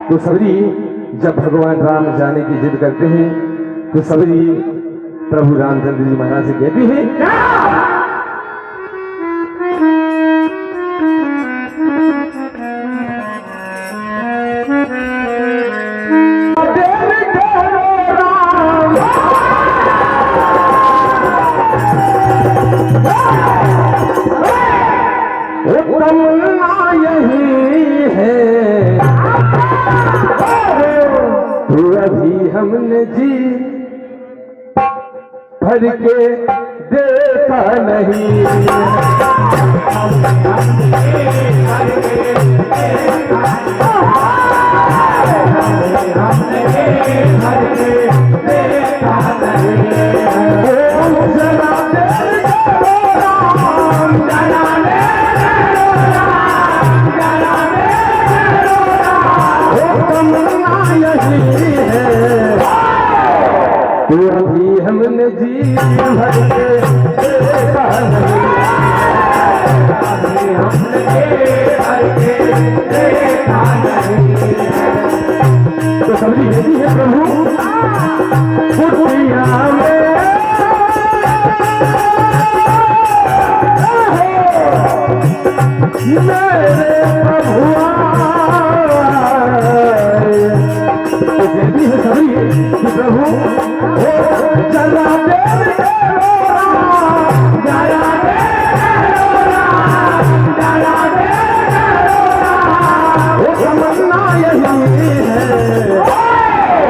तो सबरी जब भगवान राम जाने की जिद करते हैं तो सबरी प्रभु रामचंद्र जी महाराज से कहती है यही है तो अभी हमने जी भर के देखा नहीं तो अभी हमने जी भर के देखा नहीं, अभी हमने